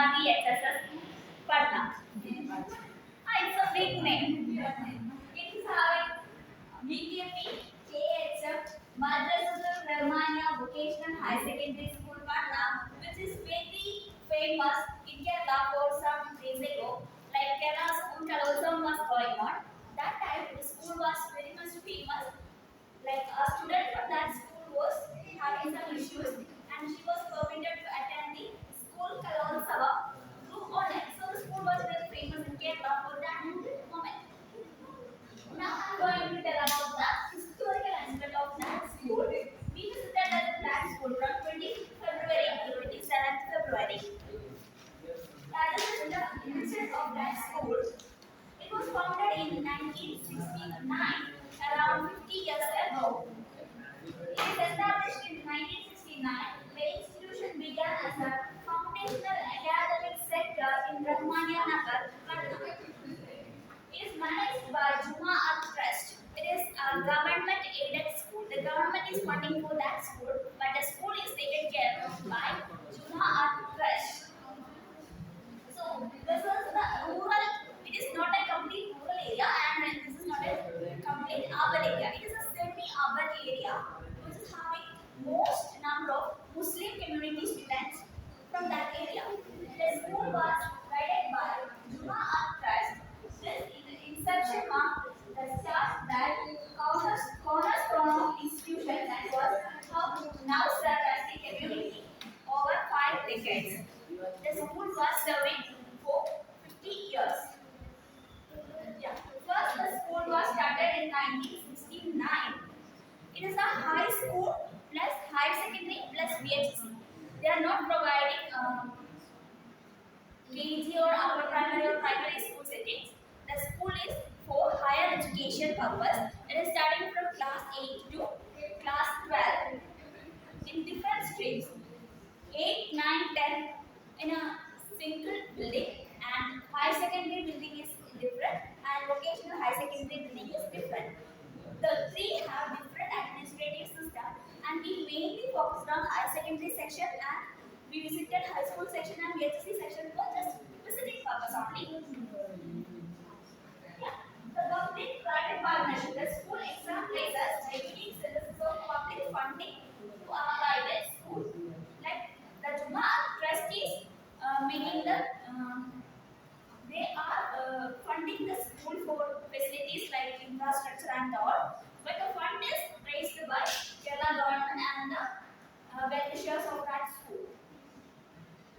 MRVHSS Padne. It's a big name. It is having Vkpkhmmrvhss Vocational High Secondary School Padne, which is very famous in Kerala for some days ago. Like Kerala's Kalotsam was going on. That time the school was very much famous. Like a student from that school was having some issues and she was permitted to attend the school Kalotsava through online. So the school was very famous in Kerala for that moment. Now I'm going to tell about the historical aspect of that school. We visited that school from 20th February to 27th February. That is the incident of that school. It was founded in 1969, around 50 years ago. It was established in 1969. The institution began as a foundational academic sector in Rahmania Nagar, Patna. It is managed by Jumaat Trust. It is a government-aided school. The government is funding for that school, but the school is taken care of by Jumaat Trust. So this is the rural. It is not a complete rural area, and this is not a complete urban area. It is a semi-urban area, which is having most number of Muslim community students from that area. The school was guided by Jumaat Trust. This inception marked the start that cornerstone of institution that was now served as the community over 5 decades. The school was serving for 50 years. Yeah. First, the school was started in 1969. It is a high school plus higher secondary plus VHC. They are not providing KG or upper primary or primary school settings. The school is for higher education purpose. It is starting from class 8 to class 12 in different streams. 8, 9, 10 in a single building, and high secondary building is different and vocational high secondary building is different. The three have different administrative system, and we mainly focused on high secondary section, and we visited high school section and VHC section for just visiting purpose only. Yeah. The public-private partnership. The school exam places a unique synthesis of public funding to a private school. Like the Jumaat trustees, meaning the they are funding the school for facilities like infrastructure and all. But the fund is raised by Kerala government and the well-wishers of that school.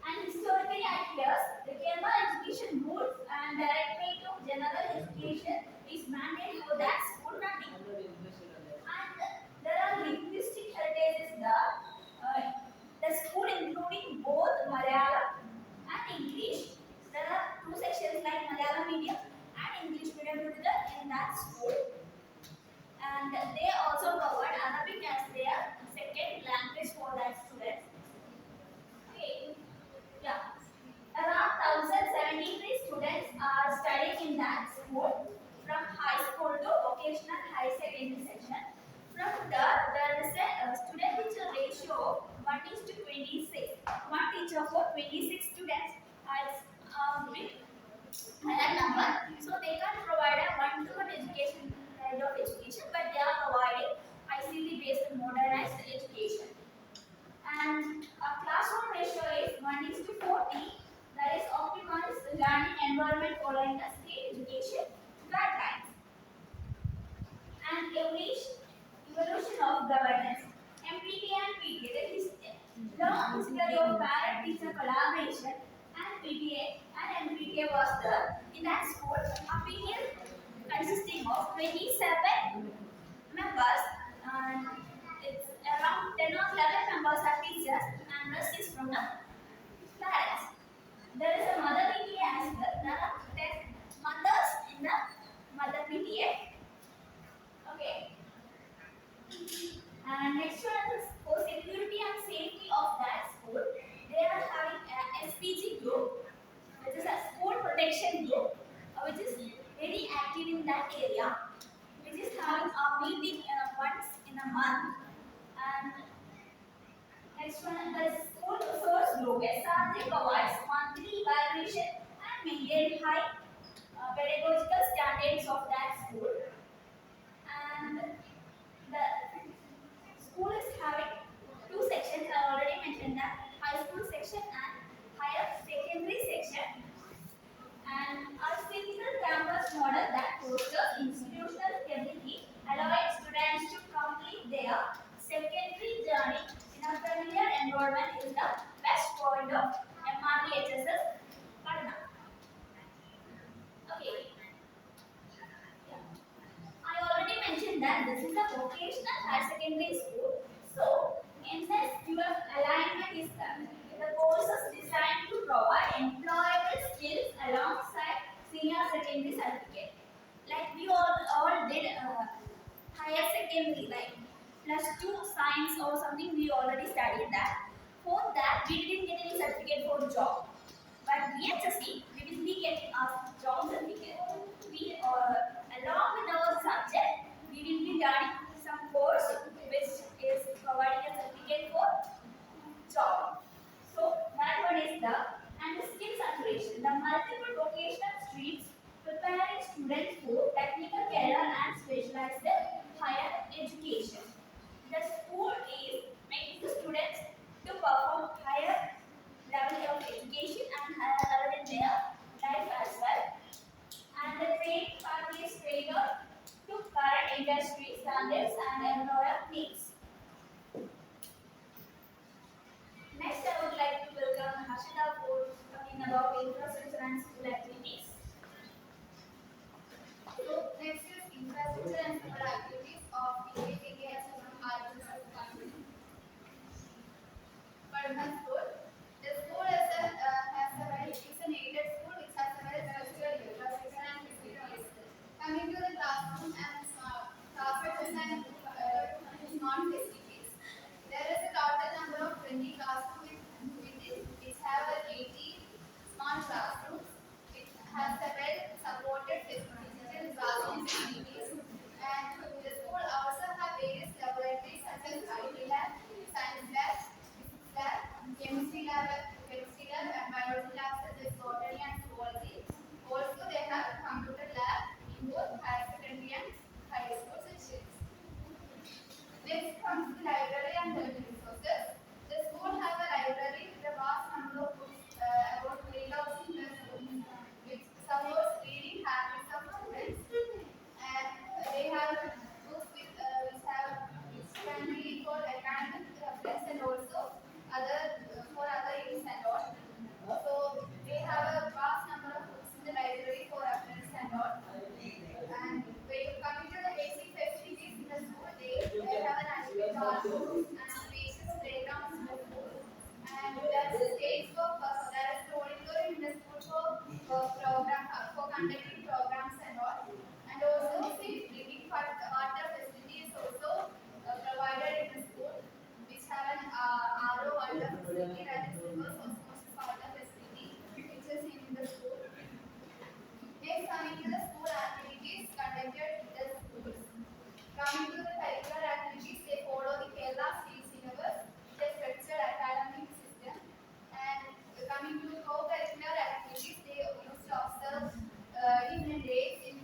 And historically at years, the Kerala Education Board and Directorate of General Education is mandated for that school running. And there are linguistic heritages the school including both Malayalam and English. There are two sections like Malayalam medium and English medium together in that school. And they also covered Arabic as their second language for that students. Okay. Yeah. Around 1073 students are studying in that school from high school to vocational high secondary section. From there is a student teacher ratio of 1:26. One teacher for 26 students has big number. So they can provide a one-to-one education kind of education, but they are providing ICT based modernized education. And a classroom ratio is 1:40. That is optimized learning environment following the state education guidelines. And evolution of governance. MPT and PTA. The long history of parent-teacher collaboration and PTA and MPTA was there in that school. A period consisting of 27 members, and it's around 10 or 11 members are teachers and rest is from the parents. There is a mother PTA as well. There are 10 mothers in the mother PTA. Okay. And next one is for security and safety of that school. They are having a SPG group, which is a school protection group, which is very active in that area, which is having a meeting once in a month. And next one, the school resource progress. Subject provides monthly evaluation and maintain high pedagogical standards of that school. And the school is having two sections. I already mentioned that high school section and higher secondary section. And a single campus model that fosters institutional stability, allowing students to complete their secondary journey in a familiar environment is the best point of MRVHSS Padne. Okay, yeah. I already mentioned that this is a vocational higher secondary school. So, in this, your alignment is that the course is designed to provide employable skills alongside senior secondary certificate. Like we all did higher secondary, like plus two science or something. We already studied that. For that, we didn't get any certificate for job. But VHSC, we will be getting our job certificate. We, along with our subject, we will be learning some course which is providing a certificate for job. So that one is the and the skill saturation. The multiple vocational streams preparing students for technical career and specialized higher education. The school is making the students to perform higher level of education and higher level in their life as well. And the training path is tailored to current industry standards and employer needs. Next, I would like to welcome Hashida for talking about infrastructure and school activities. So next is infrastructure and school activities of Vkpkhmmrvhss. Padne School. The school has a very, it's an aided school which has a very structured infrastructure and facilities. Coming to the classroom and classrooms and smart facilities. There is a total number of 20 classrooms which have 80 smart classrooms. It has several supported digital classroom facilities. And the school also have various laboratories such as IT lab, science lab, physics lab, chemistry lab, and biology lab such as botany and zoology. Also, they have a computer lab in both higher secondary and high school sections. Next comes the library and learning resources. The school has a library with a vast number of books, about 3,000 plus books, which supports reading habits of students. And they have books which can be for academic reference and also for other use and all. So they have a vast number of books in the library for reference and all. And coming to the basic facilities in the school, they have an adequate bathrooms and spacious playgrounds in the school. And there is a stage there is an auditorium in the school for conducting programs and all. And also safe drinking water facility is also provided in the school, which have an RO water facility, that is reverse osmosis water facility, which is in the school. Next, coming to the school activities conducted in the schools. Coming to the curricular activities, they follow the Kerala state syllabus, the structured academic system. And coming to co-curricular activities, they used to observe different days in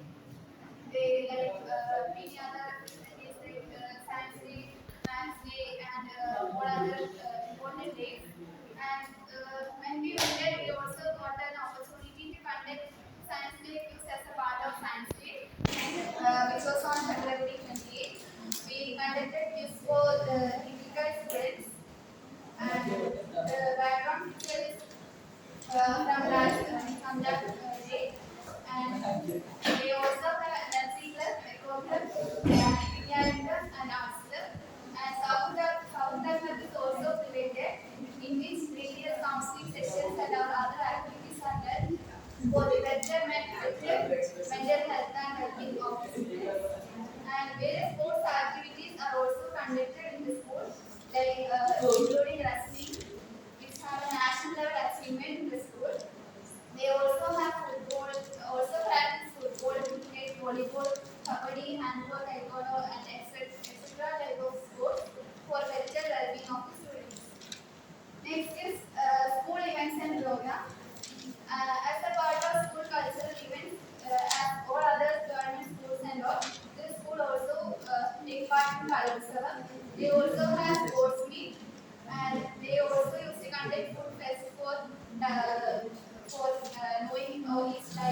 they like many other days like Science Day, Maths Day, and all other important days. And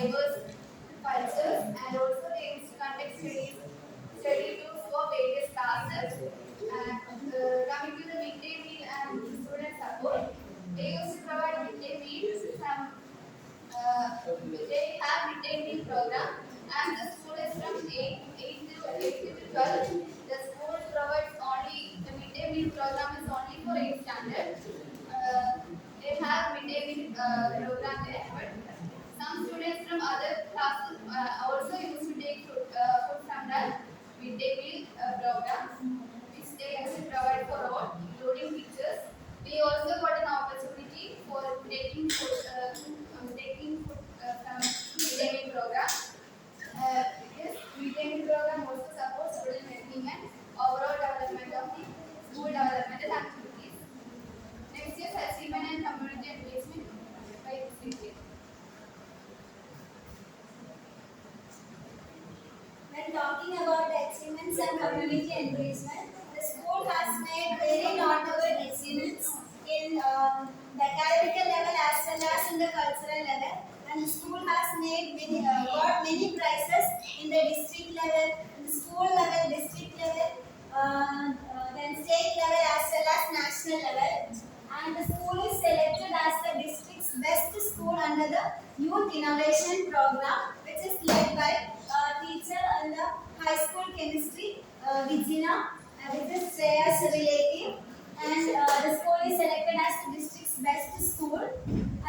diverse cultures, and also they used to conduct study tours for various classes. And coming to the midday meal and student support, they used to provide midday meals. They have midday meal program, and the school is from 8 to 12. The school provides only the midday meal program is only for 8th standard. They have midday meal program there, but some students from other classes also used to take food from that midday meal program, which they used to provide for all, including teachers. We also got an opportunity for taking food from midday meal program. This midday meal program also supports student well-being and overall development of the school developmental activities. Next is achievement and community engagement by this. When talking about the achievements and community engagement, the school has made very notable achievements in the academic level as well as in the cultural level. And the school has made got many prizes in the district level, in the school level, district level, then state level as well as national level. And the school is selected as the district's best school under the Youth Innovation Program, which is led by teacher in the high school chemistry, Vijina, which is Shreya's relative. And the school is selected as the district's best school.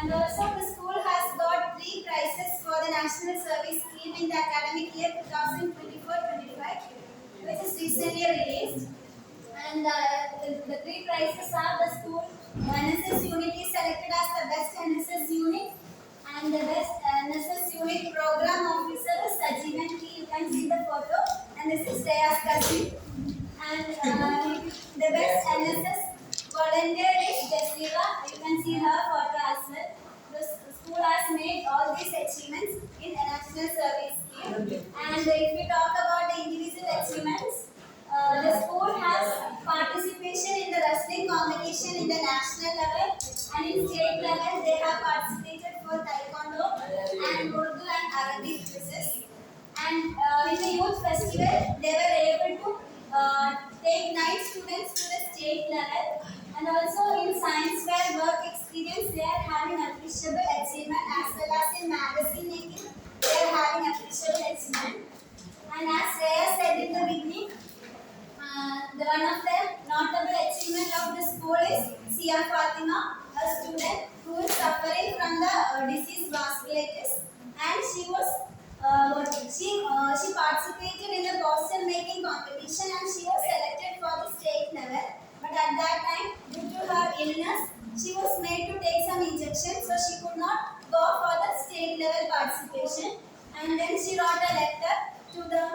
And also the school has got 3 prizes for the National Service Scheme in the academic year 2024-25, which is recently released. And the 3 prizes are the school NSS unit is selected as the best NSS unit, and the best NSS unit program officer is Sajivan T. You can see the photo, and this is Shreya's cousin. And the best NSS volunteer is Jessica. You can see her photo as well. The school has made all these achievements in a national service scheme. And if we talk about the individual achievements, the school has participation in the wrestling competition in the national level, and in state level they have participated for taekwondo and Urdu and Arabic quizzes. And in the youth festival they were able to take 9 students to the state level. And also in science fair work experience they are having appreciable achievement, as well as in magazine making they are having appreciable achievement. And as Shreya said in the beginning, the one of the notable achievement of the school is Sia Fatima, a student who is suffering from the disease vasculitis, and she participated in the poster making competition, and she was selected for the state level. But at that time, due to her illness, she was made to take some injections, so she could not go for the state level participation. And then she wrote a letter to the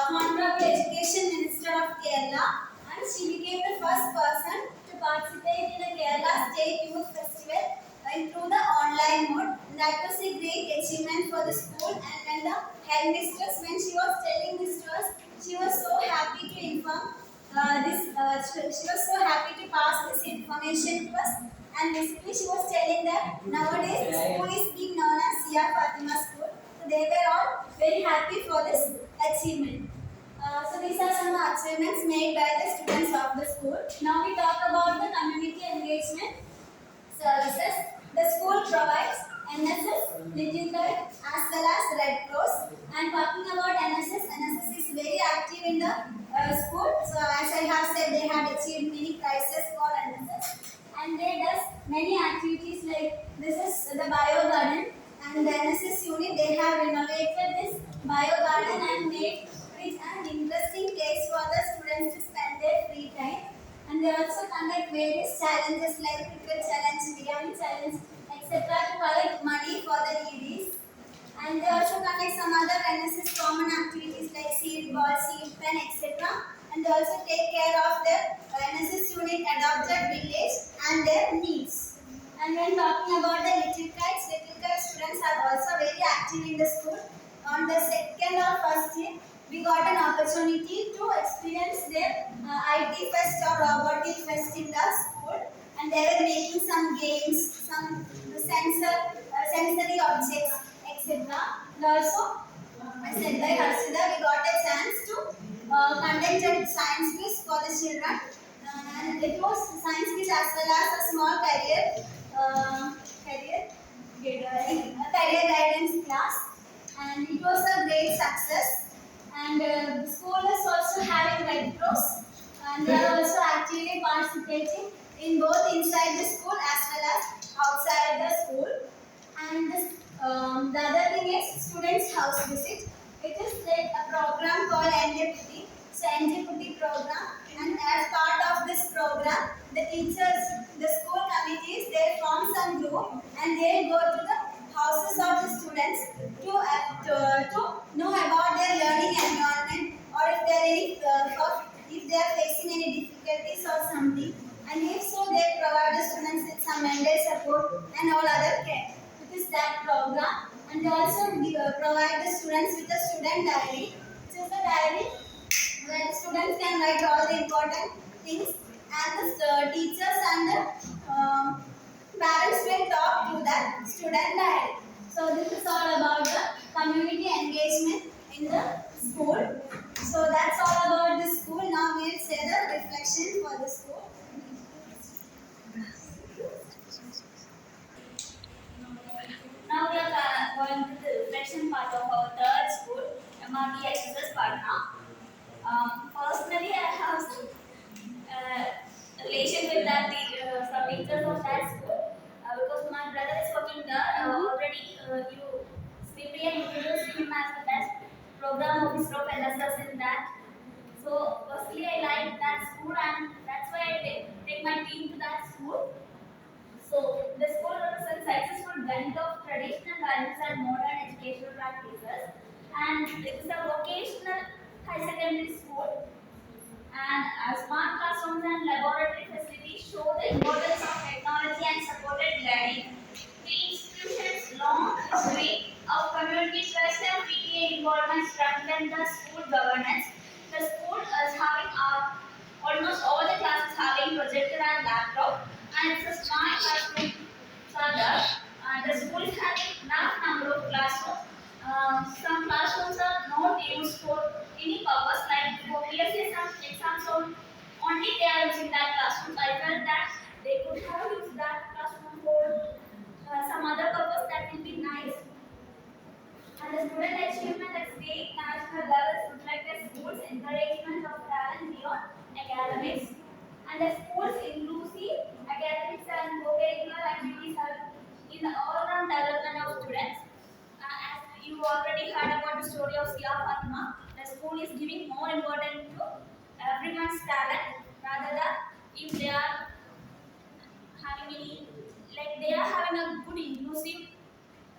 Honorable Education Minister of Kerala, and she became the first person to participate in the Kerala State Youth Festival through the online mode. That was a great achievement for the school. And when the headmistress, when she was telling this to us, she was so happy to inform she was so happy to pass this information to us. And basically she was telling that nowadays the school is being known as Sia Fatima School. So they were all very happy for this achievement. So these are some achievements made by the students of the school. Now we talk about the community engagement services. The school provides NSS, Little Kite as well as Red Cross. And talking about NSS, NSS is very active in the school. So as I have said, they have achieved many prizes for NSS. And they does many activities like this is the bio garden, and the NSS unit they have renovated this bio garden and made it an interesting place for the students to spend their free time. And they also conduct various challenges like cricket challenge, biryani challenge, etc. to collect money for the needies. And they also conduct some other NSS common activities like seed ball, seed pen, etc. And they also take care of the NSS unit adopted village and their needs. And when talking about the Little Kite students are also very active in the school. On the second or first year, we got an opportunity to experience their IT fest or robotic fest in the school. And they were making some games, some sensory objects, etc. And also, I said like Harshida, we got a chance to conduct a science quiz for the children. And it was science quiz as well as a small career guidance class, and it was a great success. And the school is also having Red Cross, and they are also actively participating in both inside the school as well as outside the school. And this, the other thing is students' house visit. It is like a program called NJPT. So NJPT program, and as part of this program, the teachers, the school committees, they form some group and they go to the houses of the students to know about their learning environment, or if there are any if they are facing any difficulties or something, and if so, they provide the students with some mental support and all other care. It is that program, and they also provide the students with a student diary, which is a diary where the students can write all the important things, and the teachers and the parents will talk to that student diary. So this is all about the community engagement in the school. So that's all about the school. Now we will say the reflection for the school. Now we are going to the reflection part of our third school, MRVHSS Padne. Personally, I have some relation with some teachers of that school, because my brother is working there. Already, you Cyprian introduced him as the best program officer of NSS in that. So, firstly, I like that school, and that's why I take my team to that school. So, the school represents successful blend of traditional values and modern educational practices, and it is a vocational high secondary school. And smart classrooms and laboratory facilities show the importance of technology and supported learning. The institution's long history of community trust and PTA involvement strengthen the school governance. The school is having almost all the classes having projector and laptop, and it's a smart classroom further. The school is having enough number of classrooms. Some classrooms are not used for any purpose, like for PSC exams only they are using that classroom. I felt that they could have used that classroom for some other purpose that will be nice. And the student achievement at state national levels reflect the school's encouragement of talent beyond academics. And the school's inclusive academics and co-curricular activities are in the all-round development of students. As you already heard about the story of Sia Fatma, the school is giving more importance to everyone's talent rather than if they are having any, like they are having a good inclusive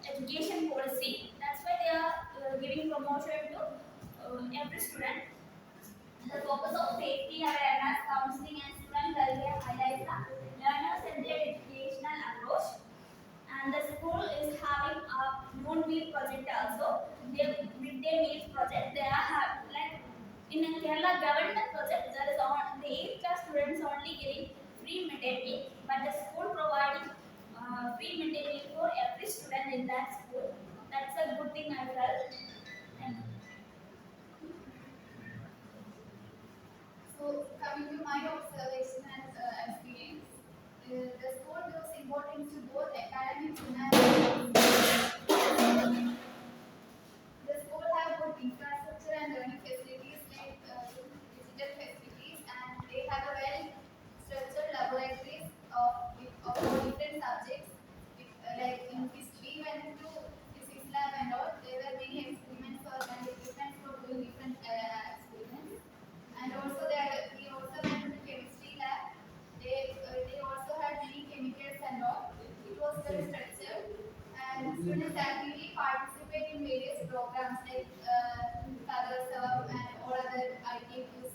education policy. That's why they are giving promotion to every student. The focus of safety awareness, counseling, and student welfare highlights the learner-centered educational approach. And the school is having a noon meal project also. Their midday meal project. They are like in a Kerala government project. There is on the 8th class students only getting free midday meal, but the school providing free midday meal for every student in that school. That's a good thing I felt. Thank you. So, coming to my observation and experience, the school gives importance to both academics and the school have good infrastructure and learning facilities like digital facilities, and they have a well structured laboratories of different subjects. Like in history, when to physics lab and all, there were many experiments and equipment for doing different experiments. And also we also went to the chemistry lab. They also had many chemicals and all. It was very structured, and students actively participate in various programs like Color Serve and all other ITQs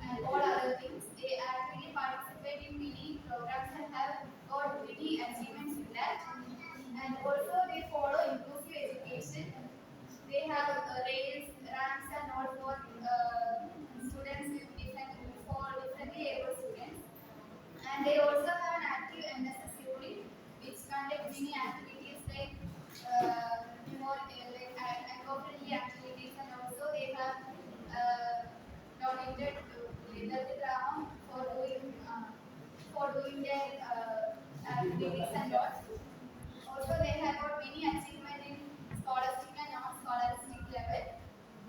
and all other things. They actively participate in many programs and have got many achievements in that. And also they follow inclusive education. They have rails, ramps, and all for students with for differently able students. And they also have an active NSS unit which conduct many activities like their activities and all. Also, they have got many achievements in scholastic and non-scholastic level.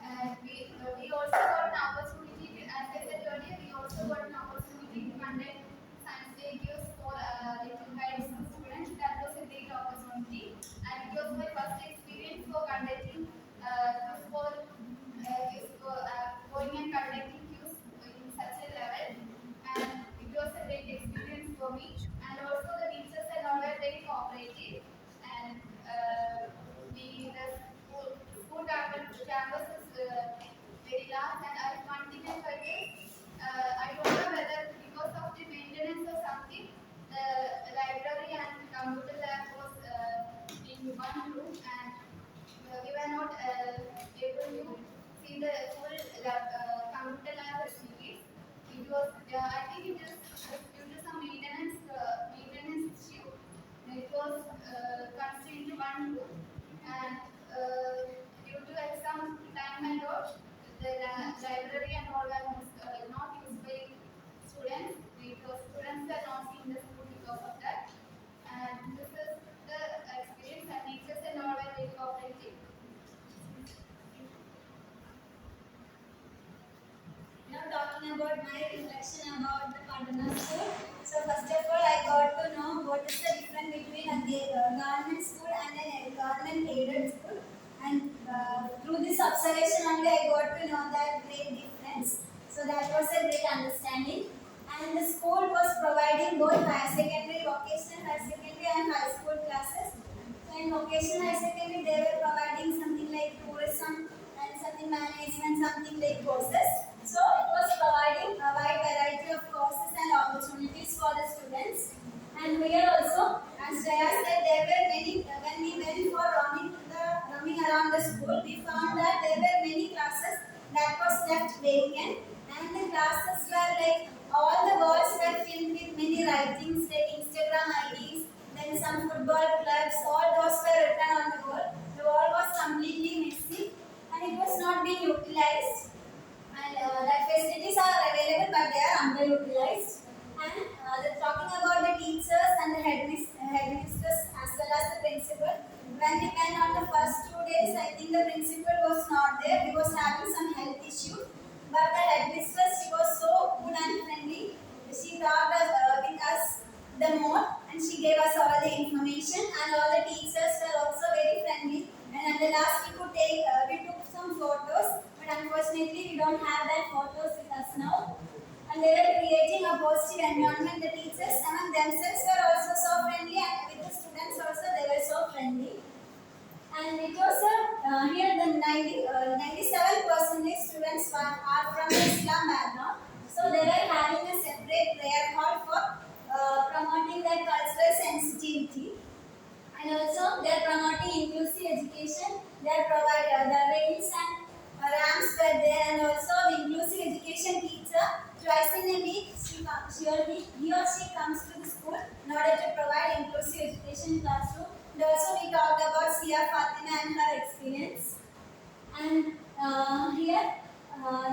And we also got an opportunity to, as I said earlier, we also got an opportunity to conduct science day gives for little guides to students. That was a great opportunity, and it was my first experience for conducting going and conducting queues in such a level, and it was a great experience for me. And also the teachers and all were very cooperative, and the campus is very large, and one thing I noticed, I don't know whether because of the maintenance or something, the library and computer lab was in one room, and we were not able to see the full computer lab facilities. It was, I think it is due to some maintenance issue. It was constrained to one room, and due to exam time and all, the library and all were not used by students, because students were not in the school because of that. And this is the experience, and teachers and all were very cooperative. Now talking about my reflection about the Padne school. So first of all, I got to know what is the difference between a government school and a government aided school. And through this observation only, I got to know that great difference. So that was a great understanding. And the school was providing both higher secondary, vocational higher secondary and high school classes. So in vocational higher secondary, they were providing something like tourism and something management, something like courses. So it was providing a wide variety of courses and opportunities for the students. And here also, as Jaya said, there were many, when we went for roaming around the school, we found that there were many classes that was left vacant, and the classes were like, all the walls were filled with many writings like Instagram IDs, then some football clubs, all those were written on the wall. The wall was completely messy, and it was not being utilized. And that facilities are available, but they are underutilized. And talking about the teachers and the headmistress as well as the principal, when we went on the first 2 days, I think the principal was not there. He was having some health issues. But the headmistress, she was so good and friendly. She talked with us the more, and she gave us all the information. And all the teachers were also very friendly. And at the last, we took some photos, but unfortunately, we don't have that photos with us now. And they were creating a positive environment. The teachers among themselves were also so friendly, and with the students also they were so friendly. And it was here the 97% students are from the Islam background. So they were having a separate prayer hall for promoting their cultural sensitivity. And also they are promoting inclusive education. They are providing the rails and ramps were there, and also the inclusive education teacher twice in a week he or she comes to the school in order to provide inclusive education classroom. And also we talked about Padne and her experience. And here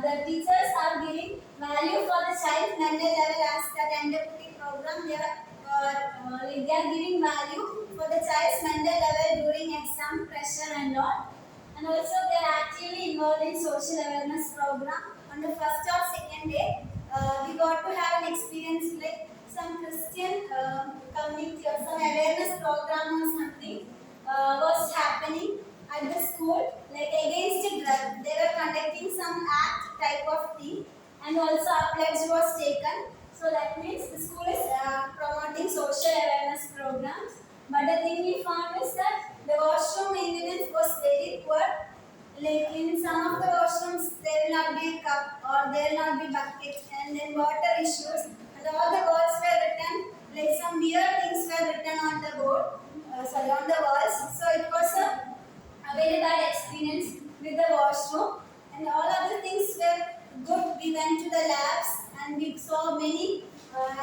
the teachers are giving value for the child mental level as that NWT program. They are giving value for the child's mental level during exam pressure and all. And also they are actively involved in social awareness program. On the first or second day, we got to have an experience like some Christian community or some awareness program or something was happening at the school, like against a drug. They were conducting some act type of thing, and also a pledge was taken. So that means the school is promoting social awareness programs. But the thing we found is that the washroom maintenance was very poor. Like in some of the washrooms, there will not be a cup or there will not be bucket, and then water issues. And all the walls were written, like some weird things were written on the on the walls. So it was a very bad experience with the washroom. And all other things were good. We went to the labs and we saw many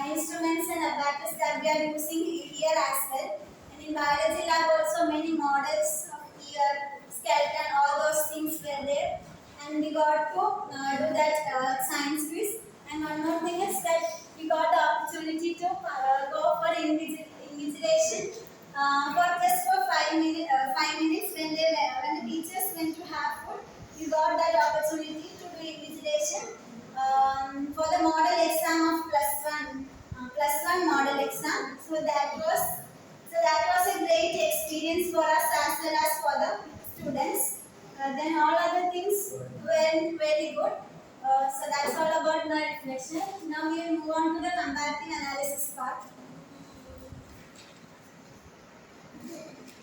instruments and apparatus that we are using here as well. And in biology lab also many models of ear, skeleton, all those things were there. And we got to do that science quiz. And one more thing is that we got the opportunity to go for invigilation for just for 5 minutes. 5 minutes when the teachers went to have food, we got that opportunity to do invigilation for the model exam of plus one model exam. So that was a great experience for us as well as for the students. Then all other things went very good. So that's all about my reflection. Now we will move on to the comparative analysis part.